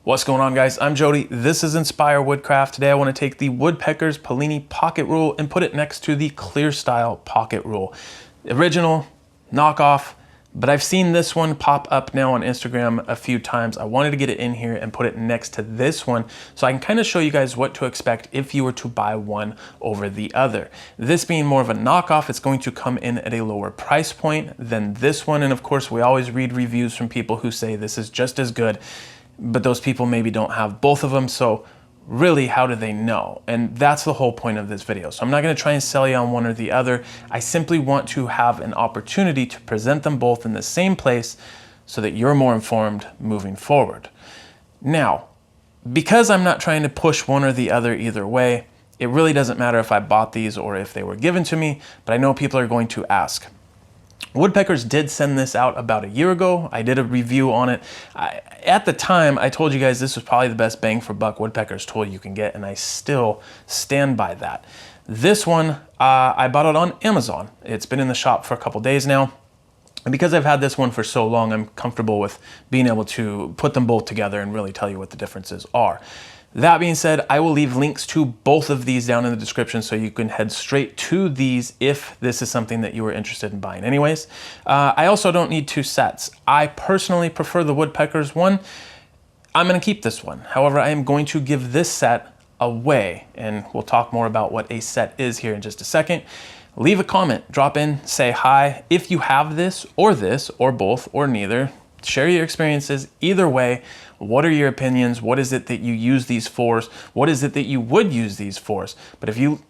What's going on, guys? I'm Jody. This is Inspire Woodcraft. Today I want to take the Woodpeckers Paolini Pocket Rule and put it next to the Clear Style Pocket Rule. Original, knockoff, but I've seen this one pop up now on Instagram a few times. I wanted to get it in here and put it next to this one so I can kind of show you guys what to expect if you were to buy one over the other. This being more of a knockoff, it's going to come in at a lower price point than this one. And of course, we always read reviews from people who say this is just as good, but those people maybe don't have both of them. So really, how do they know? And that's the whole point of this video. So I'm not going to try and sell you on one or the other. I simply want to have an opportunity to present them both in the same place so that you're more informed moving forward. Now, because I'm not trying to push one or the other either way, it really doesn't matter if I bought these or if they were given to me, but I know people are going to ask. Woodpeckers did send this out about a year ago. I did a review on it. At the time, I told you guys this was probably the best bang for buck Woodpeckers tool you can get, and I still stand by that. This one, I bought it on Amazon. It's been in the shop for a couple days now. And because I've had this one for so long, I'm comfortable with being able to put them both together and really tell you what the differences are. That being said, I will leave links to both of these down in the description so you can head straight to these if this is something that you are interested in buying anyways. I also don't need two sets. I personally prefer the Woodpeckers one. I'm gonna keep this one. However, I am going to give this set away, and we'll talk more about what a set is here in just a second. Leave a comment, drop in, say hi. If you have this, or both, or neither, share your experiences. Either way, what are your opinions? What is it that you use these for? What is it that you would use these for? But if you,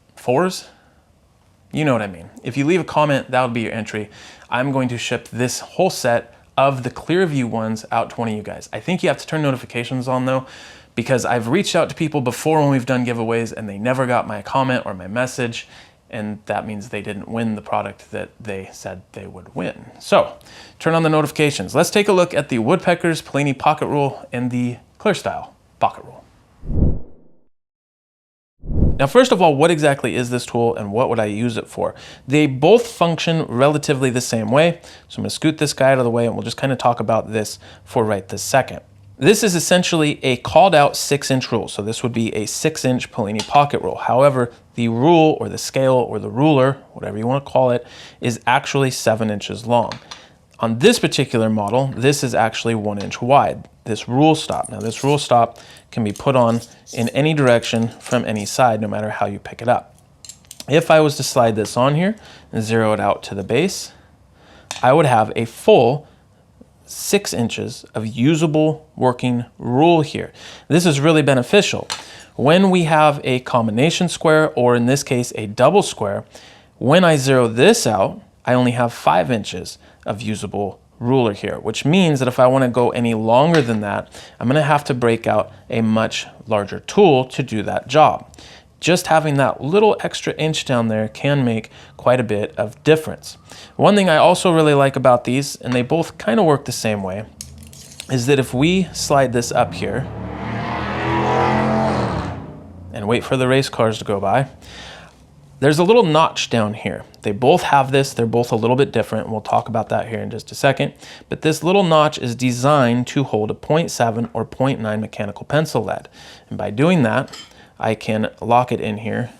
you know what I mean. If you leave a comment, that'll be your entry. I'm going to ship this whole set of the Clearview ones out to one of you guys. I think you have to turn notifications on though, because I've reached out to people before when we've done giveaways and they never got my comment or my message. And that means they didn't win the product that they said they would win. So turn on the notifications. Let's take a look at the Woodpeckers Paolini Pocket Rule and the Clear Style Pocket Rule. Now, first of all, what exactly is this tool and what would I use it for? They both function relatively the same way. So I'm gonna scoot this guy out of the way and we'll just kind of talk about this for right this second. This is essentially a called out 6-inch rule. So this would be a 6-inch Paolini Pocket Rule. However, the rule or the scale or the ruler, whatever you want to call it, is actually 7 inches long. On this particular model, this is actually 1 inch wide, this rule stop. Now this rule stop can be put on in any direction from any side, no matter how you pick it up. If I was to slide this on here and zero it out to the base, I would have a full 6 inches of usable working rule here. This is really beneficial. When we have a combination square, or in this case, a double square, when I zero this out, I only have 5 inches of usable ruler here, which means that if I want to go any longer than that, I'm going to have to break out a much larger tool to do that job. Just having that little extra inch down there can make quite a bit of difference. One thing I also really like about these, and they both kind of work the same way, is that if we slide this up here and wait for the race cars to go by, there's a little notch down here. They both have this, they're both a little bit different. We'll talk about that here in just a second. But this little notch is designed to hold a 0.7 or 0.9 mechanical pencil lead. And by doing that, I can lock it in here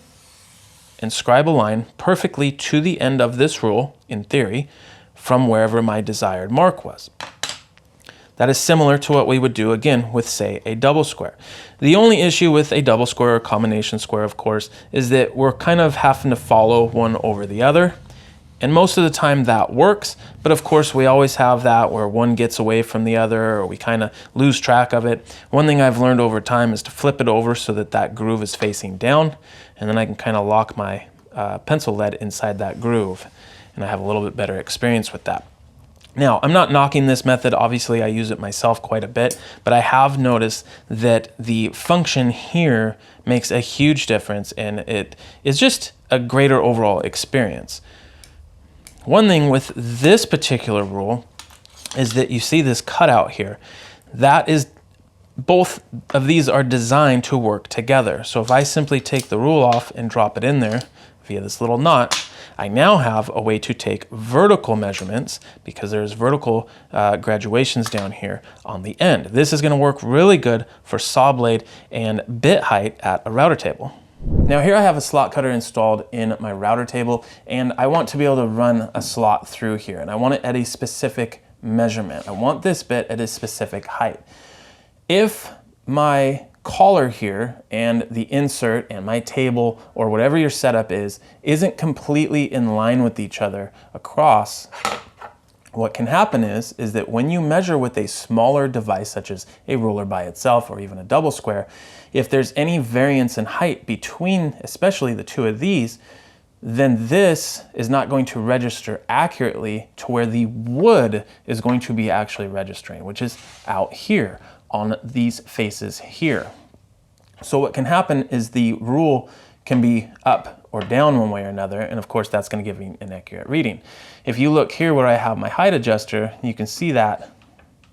and scribe a line perfectly to the end of this rule, in theory, from wherever my desired mark was. That is similar to what we would do again with, say, a double square. The only issue with a double square or combination square, of course, is that we're kind of having to follow one over the other. And most of the time that works, but of course we always have that where one gets away from the other or we kind of lose track of it. One thing I've learned over time is to flip it over so that that groove is facing down, and then I can kind of lock my pencil lead inside that groove, and I have a little bit better experience with that. Now, I'm not knocking this method. Obviously, I use it myself quite a bit, but I have noticed that the function here makes a huge difference, and it is just a greater overall experience. One thing with this particular rule is that you see this cutout here. That is, both of these are designed to work together. So if I simply take the rule off and drop it in there, via this little notch, I now have a way to take vertical measurements because there's vertical graduations down here on the end. This is going to work really good for saw blade and bit height at a router table. Now here I have a slot cutter installed in my router table, and I want to be able to run a slot through here, and I want it at a specific measurement. I want this bit at a specific height. If my collar here and the insert and my table or whatever your setup isn't completely in line with each other across, what can happen is that when you measure with a smaller device such as a ruler by itself or even a double square, if there's any variance in height between especially the two of these, then this is not going to register accurately to where the wood is going to be actually registering, which is out here on these faces here. So what can happen is the rule can be up or down one way or another, and of course that's going to give you an accurate reading. If you look here where I have my height adjuster, you can see that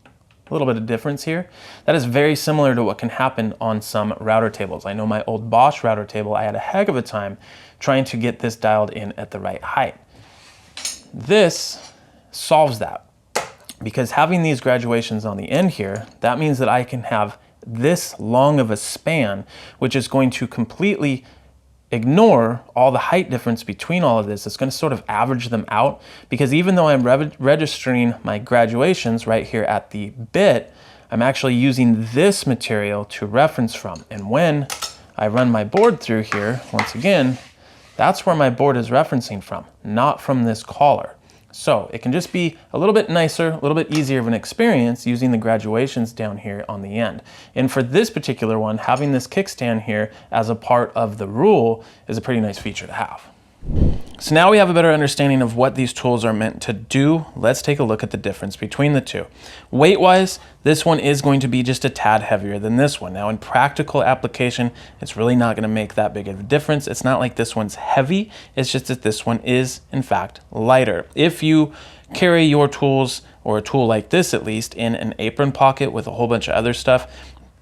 a little bit of difference here. That is very similar to what can happen on some router tables. I know my old Bosch router table, I had a heck of a time trying to get this dialed in at the right height. This solves that, because having these graduations on the end here, that means that I can have this long of a span, which is going to completely ignore all the height difference between all of this. It's going to sort of average them out, because even though I'm registering my graduations right here at the bit, I'm actually using this material to reference from. And when I run my board through here, once again, that's where my board is referencing from, not from this collar. So it can just be a little bit nicer, a little bit easier of an experience using the graduations down here on the end. And for this particular one, having this kickstand here as a part of the rule is a pretty nice feature to have. So now we have a better understanding of what these tools are meant to do. Let's take a look at the difference between the two. Weight-wise, this one is going to be just a tad heavier than this one. Now in practical application, it's really not going to make that big of a difference. It's not like this one's heavy, it's just that this one is in fact lighter. If you carry your tools, or a tool like this at least, in an apron pocket with a whole bunch of other stuff,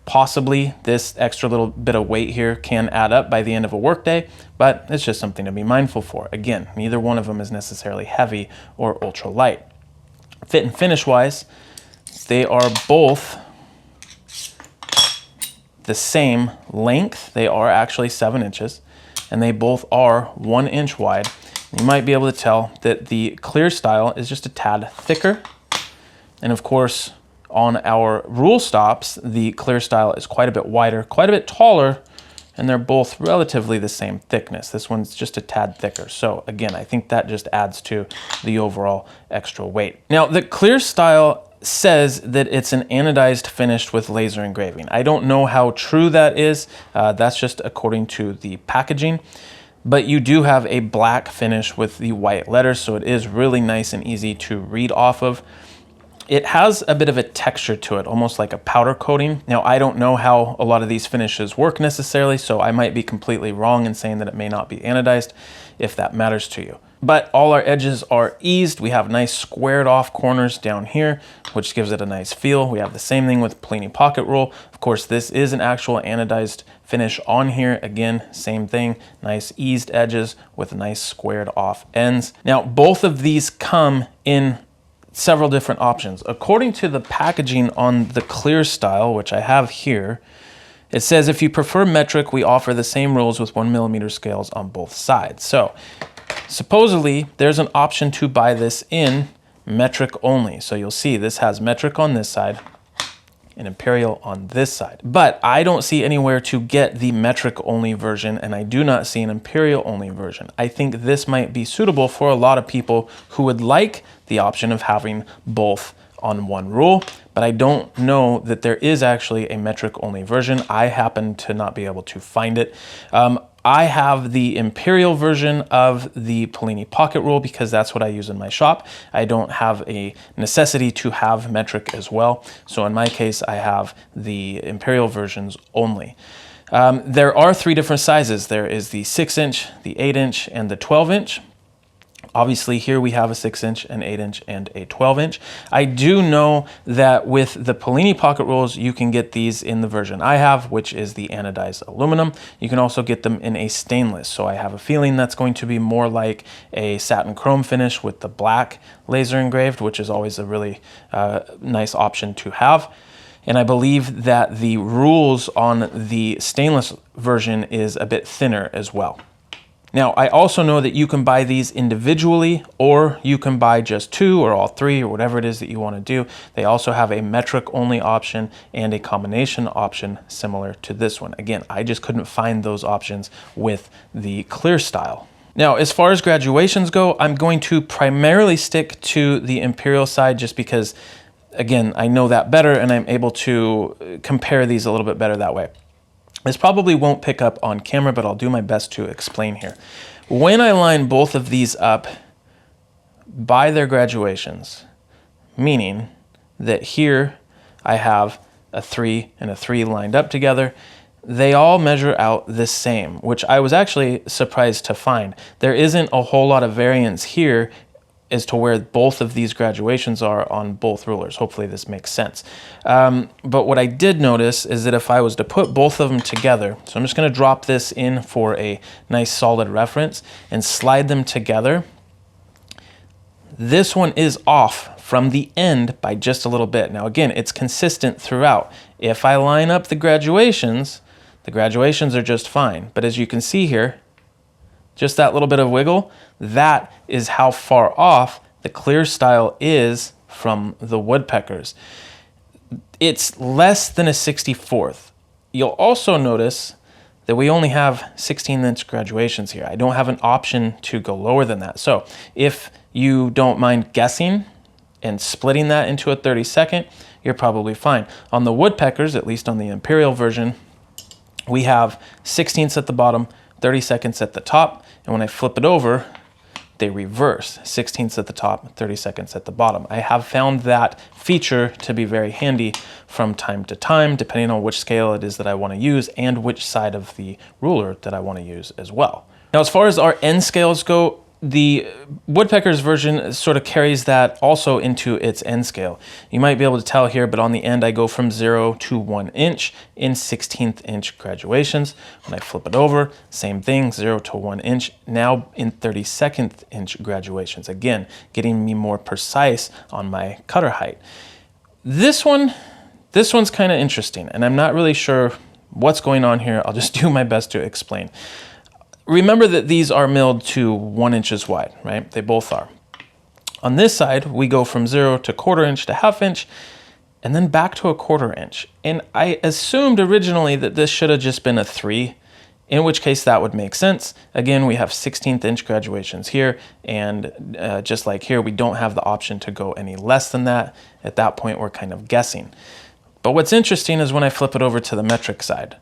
possibly this extra little bit of weight here can add up by the end of a workday, but it's just something to be mindful for. Again, neither one of them is necessarily heavy or ultra light. Fit and finish wise, they are both the same length. They are actually 7 inches, and they both are 1 inch wide. You might be able to tell that the clear style is just a tad thicker, and of course, on our rule stops, the clear style is quite a bit wider, quite a bit taller, and they're both relatively the same thickness. This one's just a tad thicker. So again, I think that just adds to the overall extra weight. Now, the clear style says that it's an anodized finish with laser engraving. I don't know how true that is. That's just according to the packaging. But you do have a black finish with the white letters, so it is really nice and easy to read off of. It has a bit of a texture to it, almost like a powder coating. Now, I don't know how a lot of these finishes work necessarily, so I might be completely wrong in saying that it may not be anodized, if that matters to you. But all our edges are eased. We have nice squared off corners down here, which gives it a nice feel. We have the same thing with Paolini Pocket Rule. Of course, this is an actual anodized finish on here. Again, same thing, nice eased edges with nice squared off ends. Now, both of these come in several different options. According to the packaging on the clear style, which I have here, it says if you prefer metric, we offer the same rules with 1mm scales on both sides. So supposedly there's an option to buy this in metric only. So you'll see this has metric on this side and imperial on this side. But I don't see anywhere to get the metric only version, and I do not see an imperial only version. I think this might be suitable for a lot of people who would like the option of having both on one rule, but I don't know that there is actually a metric only version. I happen to not be able to find it. I have the imperial version of the Paolini Pocket Rule because that's what I use in my shop. I don't have a necessity to have metric as well. So in my case, I have the imperial versions only. There are 3 different sizes. There is the 6 inch, the 8 inch, and the 12 inch. Obviously here we have a 6-inch, an 8-inch, and a 12-inch. I do know that with the Paolini pocket rules, you can get these in the version I have, which is the anodized aluminum. You can also get them in a stainless. So I have a feeling that's going to be more like a satin chrome finish with the black laser engraved, which is always a really nice option to have. And I believe that the rules on the stainless version is a bit thinner as well. Now, I also know that you can buy these individually, or you can buy just 2 or all 3 or whatever it is that you want to do. They also have a metric only option and a combination option similar to this one. Again, I just couldn't find those options with the clear style. Now, as far as graduations go, I'm going to primarily stick to the Imperial side just because, again, I know that better and I'm able to compare these a little bit better that way. This probably won't pick up on camera, but I'll do my best to explain here. When I line both of these up by their graduations, meaning that here I have a 3 and a 3 lined up together, they all measure out the same, which I was actually surprised to find. There isn't a whole lot of variance here as to where both of these graduations are on both rulers. Hopefully this makes sense. But what I did notice is that if I was to put both of them together, so I'm just gonna drop this in for a nice solid reference and slide them together, this one is off from the end by just a little bit. Now again, it's consistent throughout. If I line up the graduations are just fine. But as you can see here, just that little bit of wiggle, that is how far off the clear style is from the Woodpeckers. It's less than a 64th. You'll also notice that we only have 16-inch graduations here. I don't have an option to go lower than that. So if you don't mind guessing and splitting that into a 32nd, you're probably fine. On the Woodpeckers, at least on the Imperial version, we have 16ths at the bottom, 32nds at the top, and when I flip it over, they reverse, 16ths at the top, 32nds at the bottom. I have found that feature to be very handy from time to time, depending on which scale it is that I want to use and which side of the ruler that I want to use as well. Now, as far as our end scales go, the Woodpeckers version sort of carries that also into its end scale. You might be able to tell here, but on the end I go from 0 to 1 inch in 16th inch graduations. When I flip it over, same thing, 0 to 1 inch, now in 32nd inch graduations. Again, getting me more precise on my cutter height. This one's kind of interesting, and I'm not really sure what's going on here. I'll just do my best to explain. Remember that these are milled to 1 inch wide, right? They both are. On this side, we go from 0 to 1/4 inch to 1/2 inch, and then back to a 1/4 inch. And I assumed originally that this should have just been a 3, in which case that would make sense. Again, we have 16th inch graduations here, and just like here, we don't have the option to go any less than that. At that point, we're kind of guessing. But what's interesting is when I flip it over to the metric side.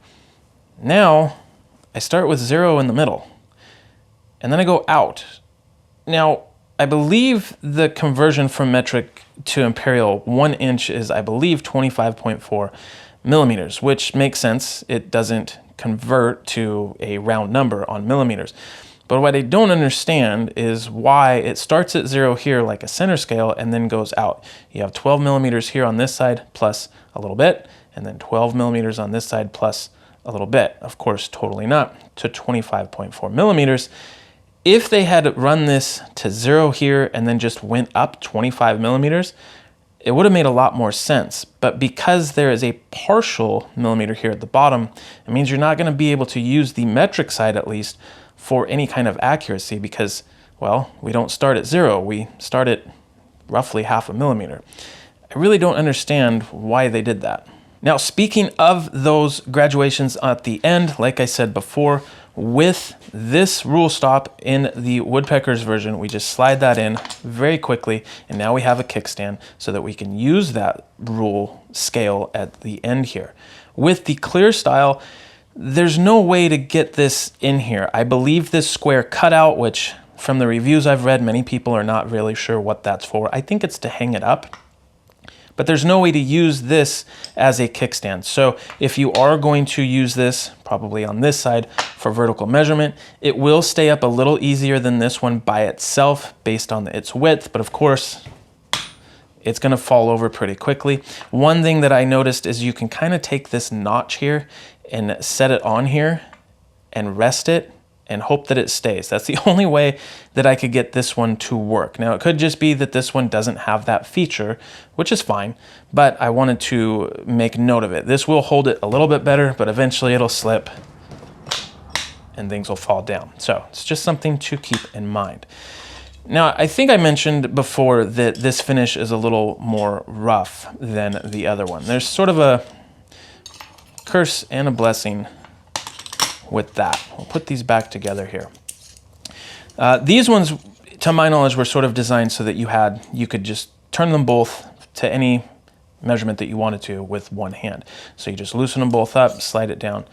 Now, I start with 0 in the middle, and then I go out. Now, I believe the conversion from metric to imperial, 1 inch is, I believe, 25.4 millimeters, which makes sense. It doesn't convert to a round number on millimeters. But what I don't understand is why it starts at 0 here like a center scale and then goes out. You have 12 millimeters here on this side plus a little bit, and then 12 millimeters on this side plus a little bit. Of course, totally not, to 25.4 millimeters. If they had run this to 0 here and then just went up 25 millimeters, it would have made a lot more sense. But because there is a partial millimeter here at the bottom, it means you're not going to be able to use the metric side, at least, for any kind of accuracy because, well, we don't start at 0. We start at roughly 1/2 millimeter. I really don't understand why they did that. Now, speaking of those graduations at the end, like I said before, with this rule stop in the Woodpeckers version, we just slide that in very quickly, and now we have a kickstand so that we can use that rule scale at the end here. With the clear style, there's no way to get this in here. I believe this square cutout, which from the reviews I've read, many people are not really sure what that's for. I think it's to hang it up. but there's no way to use this as a kickstand. So if you are going to use this, probably on this side, for vertical measurement, it will stay up a little easier than this one by itself based on its width, but of course, it's gonna fall over pretty quickly. One thing that I noticed is you can kind of take this notch here and set it on here and rest it and hope that it stays. That's the only way that I could get this one to work. Now, it could just be that this one doesn't have that feature, which is fine, but I wanted to make note of it. This will hold it a little bit better, but eventually it'll slip and things will fall down. So it's just something to keep in mind. Now, I think I mentioned before that this finish is a little more rough than the other one. There's sort of a curse and a blessing with that. We'll put these back together here. These ones, to my knowledge, were sort of designed so that you could just turn them both to any measurement that you wanted to with one hand. So you just loosen them both up, slide it down,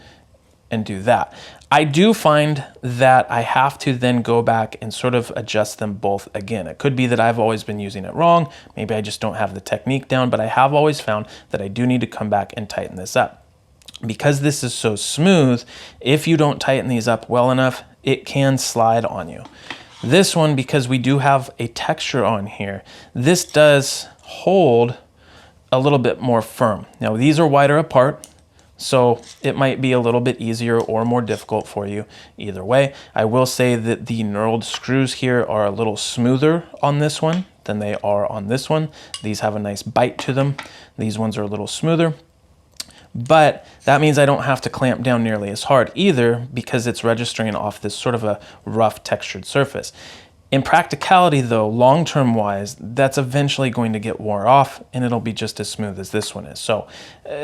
and do that. I do find that I have to then go back and sort of adjust them both again. It could be that I've always been using it wrong. Maybe I just don't have the technique down, but I have always found that I do need to come back and tighten this up. Because this is so smooth, if you don't tighten these up well enough, it can slide on you. This one, because we do have a texture on here, this does hold a little bit more firm. Now, these are wider apart, so it might be a little bit easier or more difficult for you either way. I will say that the knurled screws here are a little smoother on this one than they are on this one. These have a nice bite to them. These ones are a little smoother. But that means I don't have to clamp down nearly as hard either because it's registering off this sort of a rough textured surface. In practicality though, long-term wise, that's eventually going to get wore off and it'll be just as smooth as this one is. So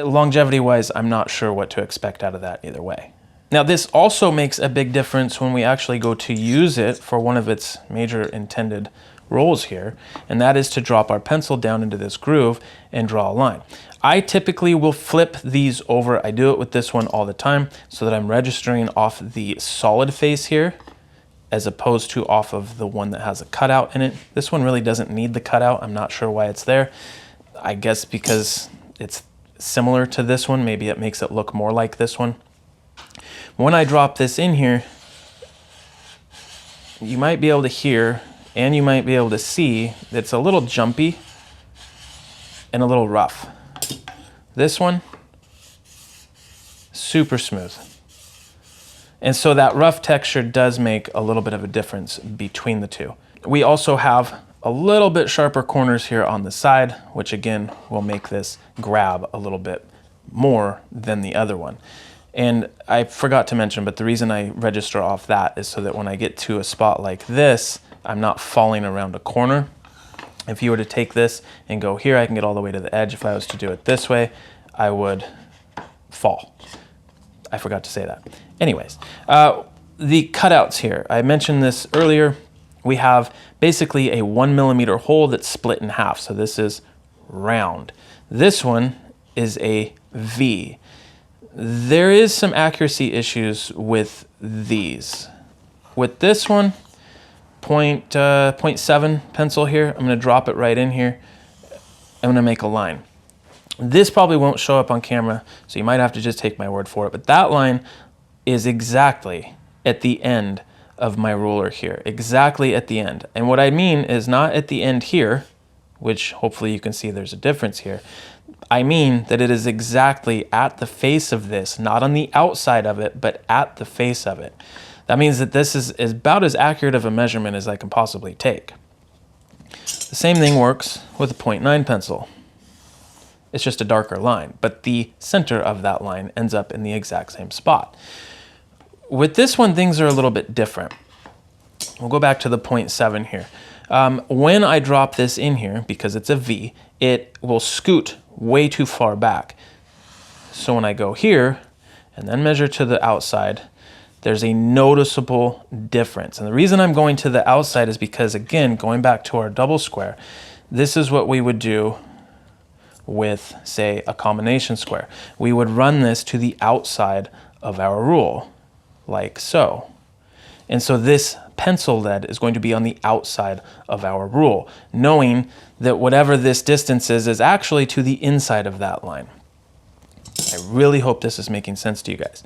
longevity wise, I'm not sure what to expect out of that either way. Now this also makes a big difference when we actually go to use it for one of its major intended roles here, and that is to drop our pencil down into this groove and draw a line. I typically will flip these over. I do it with this one all the time so that I'm registering off the solid face here as opposed to off of the one that has a cutout in it. This one really doesn't need the cutout. I'm not sure why it's there. I guess because it's similar to this one, maybe it makes it look more like this one. When I drop this in here, you might be able to hear and you might be able to see that it's a little jumpy and a little rough. This one, super smooth. And so that rough texture does make a little bit of a difference between the two. We also have a little bit sharper corners here on the side, which again will make this grab a little bit more than the other one. And I forgot to mention, but the reason I register off that is so that when I get to a spot like this, I'm not falling around a corner. If you were to take this and go here, I can get all the way to the edge. If I was to do it this way, I would fall. I forgot to say that. Anyways, the cutouts here, I mentioned this earlier. We have basically a 1 millimeter hole that's split in half. So this is round. This one is a V. There is some accuracy issues with these. With this one, 0.7 pencil here. I'm going to drop it right in here. I'm going to make a line. This probably won't show up on camera, so you might have to just take my word for it. But that line is exactly at the end of my ruler here, exactly at the end. And what I mean is not at the end here, which hopefully you can see there's a difference here. I mean that it is exactly at the face of this, not on the outside of it, but at the face of it. That means that this is about as accurate of a measurement as I can possibly take. The same thing works with a 0.9 pencil. It's just a darker line, but the center of that line ends up in the exact same spot. With this one, things are a little bit different. We'll go back to the 0.7 here. When I drop this in here, because it's a V, it will scoot way too far back. So when I go here and then measure to the outside, there's a noticeable difference. And the reason I'm going to the outside is because, again, going back to our double square, this is what we would do with, say, a combination square. We would run this to the outside of our rule, like so. And so this pencil lead is going to be on the outside of our rule, knowing that whatever this distance is actually to the inside of that line. I really hope this is making sense to you guys.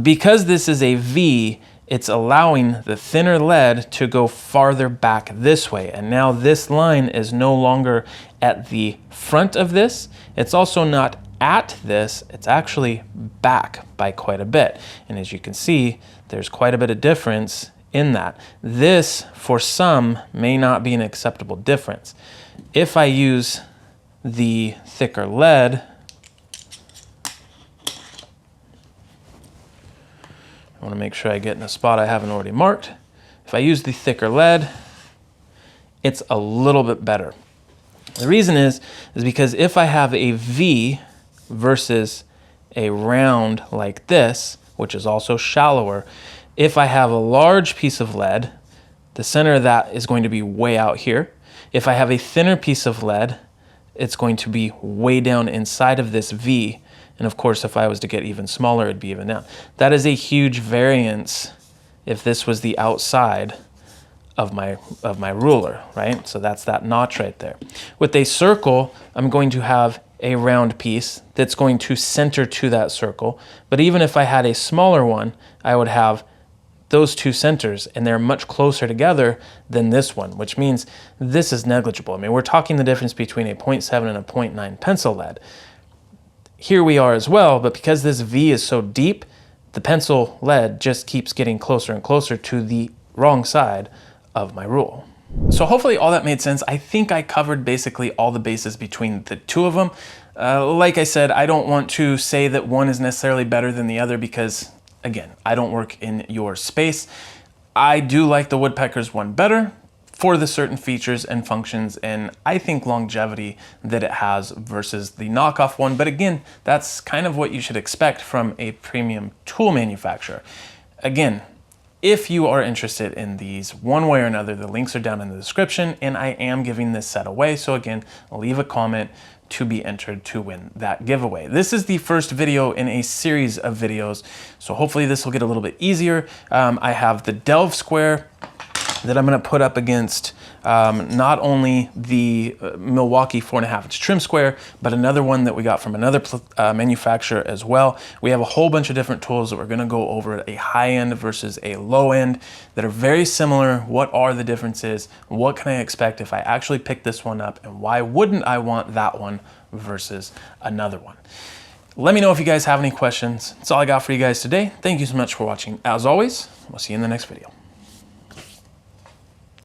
Because this is a V, it's allowing the thinner lead to go farther back this way. And now this line is no longer at the front of this. It's also not at this, it's actually back by quite a bit. And as you can see, there's quite a bit of difference in that. This, for some, may not be an acceptable difference. If I use the thicker lead, I want to make sure I get in a spot I haven't already marked. If I use the thicker lead, it's a little bit better. The reason is because if I have a V versus a round like this, which is also shallower, if I have a large piece of lead, the center of that is going to be way out here. If I have a thinner piece of lead, it's going to be way down inside of this V. And of course, if I was to get even smaller, it'd be even down. That is a huge variance if this was the outside of my ruler, right? So that's that notch right there. With a circle, I'm going to have a round piece that's going to center to that circle. But even if I had a smaller one, I would have those two centers, and they're much closer together than this one, which means this is negligible. I mean, we're talking the difference between a 0.7 and a 0.9 pencil lead. Here we are as well, but because this V is so deep, the pencil lead just keeps getting closer and closer to the wrong side of my rule. So hopefully all that made sense. I think I covered basically all the bases between the two of them. Like I said, I don't want to say that one is necessarily better than the other because, again, I don't work in your space. I do like the Woodpeckers one better for the certain features and functions and I think longevity that it has versus the knockoff one. But again, that's kind of what you should expect from a premium tool manufacturer. Again, if you are interested in these one way or another, the links are down in the description and I am giving this set away. So again, leave a comment to be entered to win that giveaway. This is the first video in a series of videos, so hopefully this will get a little bit easier. I have the Delve Square that I'm going to put up against not only the Milwaukee 4.5-inch trim square, but another one that we got from another manufacturer as well. We have a whole bunch of different tools that we're going to go over, a high end versus a low end, that are very similar. What are the differences? What can I expect if I actually pick this one up? And why wouldn't I want that one versus another one? Let me know if you guys have any questions. That's all I got for you guys today. Thank you so much for watching. As always, we'll see you in the next video.